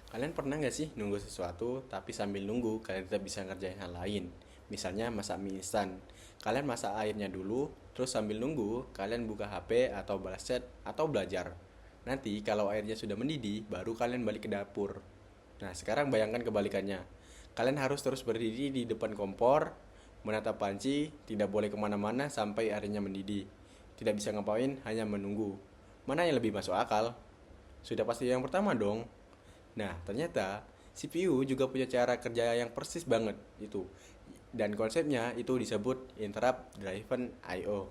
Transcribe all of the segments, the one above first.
Kalian pernah nggak sih nunggu sesuatu, tapi sambil nunggu kalian tetap bisa ngerjain hal lain? Misalnya masak mie instan. Kalian masak airnya dulu, terus sambil nunggu, kalian buka HP atau balas chat atau belajar. Nanti kalau airnya sudah mendidih, baru kalian balik ke dapur. Nah, sekarang bayangkan kebalikannya. Kalian harus terus berdiri di depan kompor, menatap panci, tidak boleh kemana-mana sampai airnya mendidih. Tidak bisa ngapain, hanya menunggu. Mana yang lebih masuk akal? Sudah pasti yang pertama dong. Nah, ternyata CPU juga punya cara kerja yang persis banget itu. Dan konsepnya itu disebut Interrupt Driven I/O.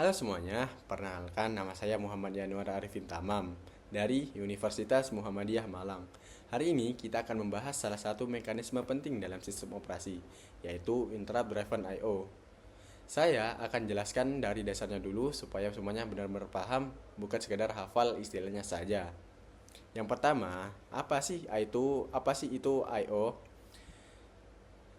Halo semuanya, perkenalkan nama saya Muhammad Yanuar Arifin Tamam dari Universitas Muhammadiyah Malang. Hari ini kita akan membahas salah satu mekanisme penting dalam sistem operasi, yaitu Interrupt Driven I/O. Saya akan jelaskan dari dasarnya dulu supaya semuanya benar-benar paham, bukan sekedar hafal istilahnya saja. Yang pertama, apa sih itu I/O?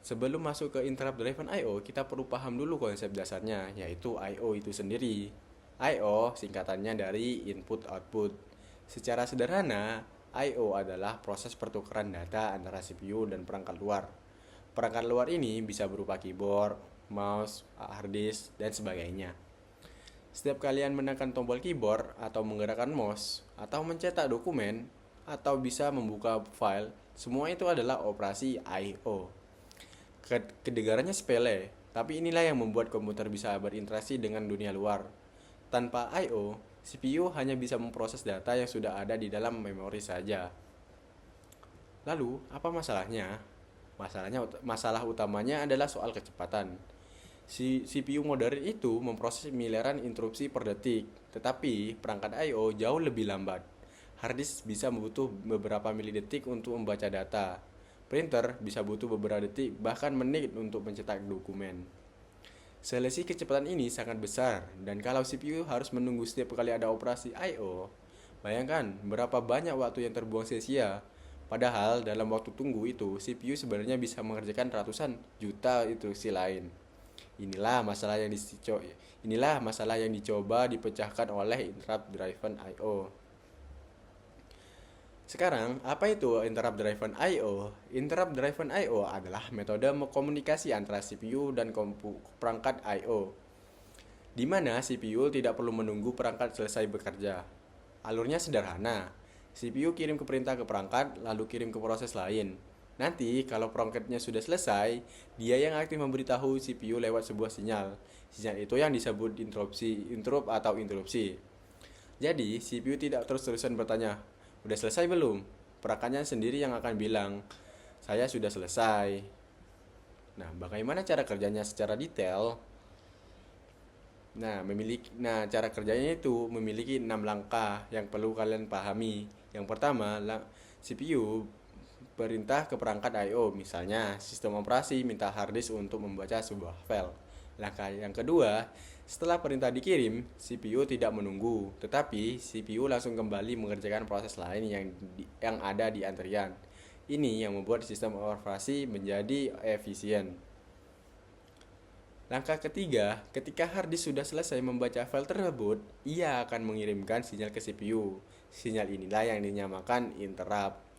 Sebelum masuk ke interrupt driven I/O, kita perlu paham dulu konsep dasarnya, yaitu I/O itu sendiri. I/O singkatannya dari input output. Secara sederhana, I/O adalah proses pertukaran data antara CPU dan perangkat luar. Perangkat luar ini bisa berupa keyboard, mouse, hard disk, dan sebagainya. Setiap kalian menekan tombol keyboard atau menggerakkan mouse atau mencetak dokumen atau bisa membuka file, semua itu adalah operasi I/O. Kedengarannya sepele, tapi inilah yang membuat komputer bisa berinteraksi dengan dunia luar. Tanpa I/O, CPU hanya bisa memproses data yang sudah ada di dalam memori saja. Lalu, apa masalahnya? Masalah utamanya adalah soal kecepatan. Si CPU modern itu memproses miliaran interupsi per detik, tetapi perangkat I/O jauh lebih lambat. Harddisk bisa membutuh beberapa milidetik untuk membaca data. Printer bisa butuh beberapa detik, bahkan menit untuk mencetak dokumen. Selisih kecepatan ini sangat besar, dan kalau CPU harus menunggu setiap kali ada operasi I/O, bayangkan berapa banyak waktu yang terbuang sia-sia. Padahal dalam waktu tunggu itu, CPU sebenarnya bisa mengerjakan ratusan juta instruksi lain. Inilah masalah yang dicoba, inilah masalah yang dicoba dipecahkan oleh interrupt driven I/O. Sekarang, apa itu interrupt driven I/O? Interrupt driven I/O adalah metode komunikasi antara CPU dan perangkat I/O, di mana CPU tidak perlu menunggu perangkat selesai bekerja. Alurnya sederhana. CPU kirim ke perintah ke perangkat, lalu kirim ke proses lain. Nanti, kalau perangkatnya sudah selesai, dia yang aktif memberitahu CPU lewat sebuah sinyal. Sinyal itu yang disebut interrupt atau interupsi. Jadi, CPU tidak terus-terusan bertanya, udah selesai belum? Perangkatnya sendiri yang akan bilang, saya sudah selesai. Nah, bagaimana cara kerjanya secara detail? Cara kerjanya itu memiliki 6 langkah yang perlu kalian pahami. Yang pertama, CPU perintah ke perangkat I/O, misalnya sistem operasi minta hard disk untuk membaca sebuah file. Langkah yang kedua, setelah perintah dikirim, CPU tidak menunggu, tetapi CPU langsung kembali mengerjakan proses lain yang ada di antrian. Ini yang membuat sistem operasi menjadi efisien. Langkah ketiga, ketika hard disk sudah selesai membaca file tersebut, ia akan mengirimkan sinyal ke CPU. Sinyal inilah yang dinamakan interrupt.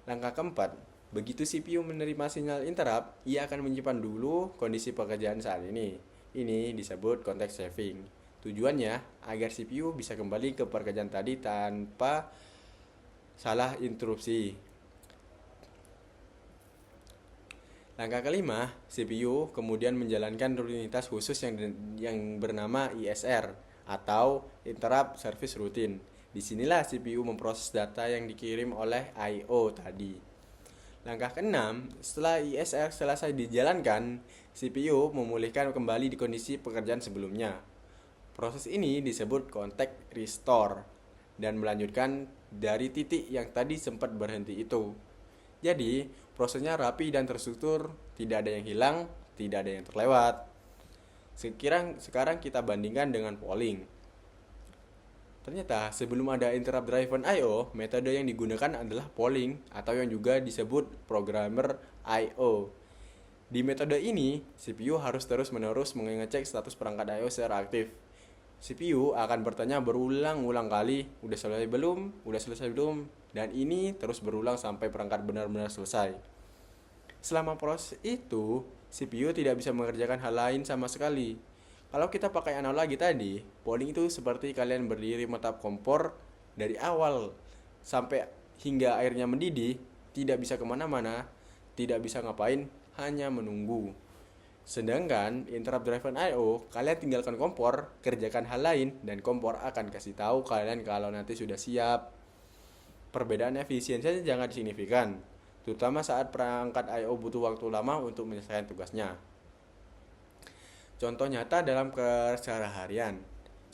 Langkah keempat, begitu CPU menerima sinyal interrupt, ia akan menyimpan dulu kondisi pekerjaan saat ini. Ini disebut context saving. Tujuannya agar CPU bisa kembali ke pekerjaan tadi tanpa salah interupsi. Langkah kelima, CPU kemudian menjalankan rutinitas khusus yang bernama ISR atau Interrupt Service Routine. Disinilah CPU memproses data yang dikirim oleh I/O tadi. Langkah keenam, setelah ISR selesai dijalankan, CPU memulihkan kembali di kondisi pekerjaan sebelumnya. Proses ini disebut context restore dan melanjutkan dari titik yang tadi sempat berhenti itu. Jadi, prosesnya rapi dan terstruktur, tidak ada yang hilang, tidak ada yang terlewat. Sekarang kita bandingkan dengan polling. Ternyata sebelum ada interrupt driven I/O, metode yang digunakan adalah polling atau yang juga disebut programmer I/O. Di metode ini, CPU harus terus-menerus mengecek status perangkat I/O secara aktif. CPU akan bertanya berulang-ulang kali, udah selesai belum, udah selesai belum, dan ini terus berulang sampai perangkat benar-benar selesai. Selama proses itu, CPU tidak bisa mengerjakan hal lain sama sekali. Kalau kita pakai analogi tadi, polling itu seperti kalian berdiri menatap kompor dari awal sampai hingga airnya mendidih, tidak bisa kemana-mana, tidak bisa ngapain, hanya menunggu. Sedangkan interrupt driven I/O, kalian tinggalkan kompor, kerjakan hal lain, dan kompor akan kasih tahu kalian kalau nanti sudah siap. Perbedaan efisiensinya jangan signifikan, terutama saat perangkat I/O butuh waktu lama untuk menyelesaikan tugasnya. Contoh nyata dalam keseharian.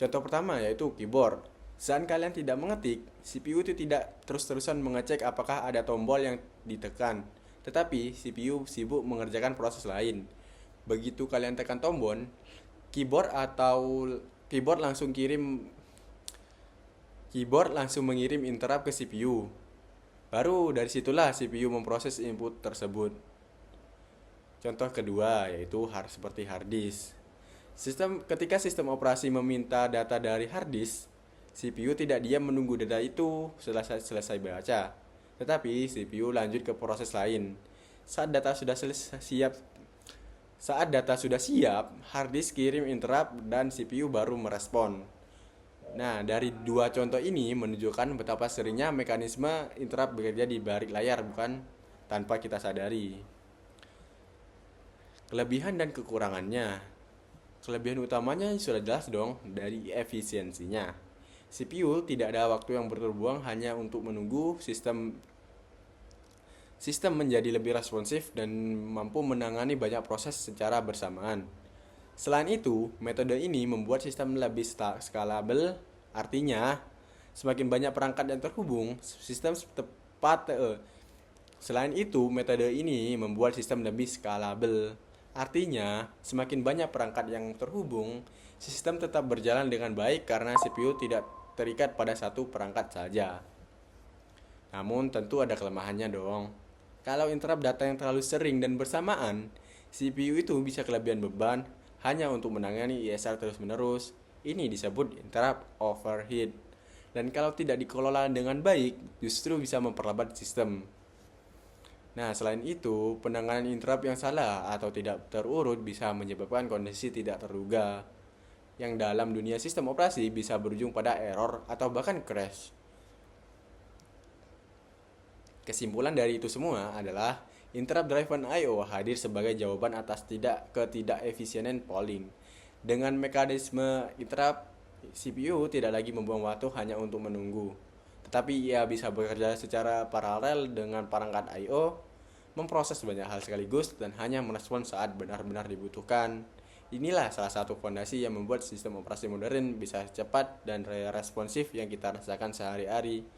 Contoh pertama yaitu keyboard. Saat kalian tidak mengetik, CPU itu tidak terus-terusan mengecek apakah ada tombol yang ditekan, tetapi CPU sibuk mengerjakan proses lain. Begitu kalian tekan tombol, keyboard atau keyboard langsung kirim keyboard langsung mengirim interrupt ke CPU. Baru dari situlah CPU memproses input tersebut. Contoh kedua yaitu seperti hard disk. Ketika sistem operasi meminta data dari hard disk, CPU tidak diam menunggu data itu selesai baca, tetapi CPU lanjut ke proses lain. Saat data sudah siap, hard disk kirim interrupt dan CPU baru merespon. Nah, dari dua contoh ini menunjukkan betapa seringnya mekanisme interrupt bekerja di balik layar bukan tanpa kita sadari. Kelebihan dan kekurangannya. Kelebihan utamanya sudah jelas dong dari efisiensinya. CPU tidak ada waktu yang berterbuang hanya untuk menunggu sistem menjadi lebih responsif dan mampu menangani banyak proses secara bersamaan. Selain itu, metode ini membuat sistem lebih skalabel, artinya semakin banyak perangkat yang terhubung, sistem tepat. Selain itu, metode ini membuat sistem lebih skalabel. Artinya, semakin banyak perangkat yang terhubung, sistem tetap berjalan dengan baik karena CPU tidak terikat pada satu perangkat saja. Namun, tentu ada kelemahannya dong. Kalau interrupt data yang terlalu sering dan bersamaan, CPU itu bisa kelebihan beban hanya untuk menangani ISR terus-menerus. Ini disebut interrupt overheat. Dan kalau tidak dikelola dengan baik, justru bisa memperlambat sistem. Nah, selain itu, penanganan interrupt yang salah atau tidak terurut bisa menyebabkan kondisi tidak terduga, yang dalam dunia sistem operasi bisa berujung pada error atau bahkan crash. Kesimpulan dari itu semua adalah interrupt driven I/O hadir sebagai jawaban atas ketidakefisienan polling. Dengan mekanisme interrupt, CPU tidak lagi membuang waktu hanya untuk menunggu, tetapi ia bisa bekerja secara paralel dengan perangkat I/O, memproses banyak hal sekaligus dan hanya merespon saat benar-benar dibutuhkan. Inilah salah satu fondasi yang membuat sistem operasi modern bisa cepat dan responsif yang kita rasakan sehari-hari.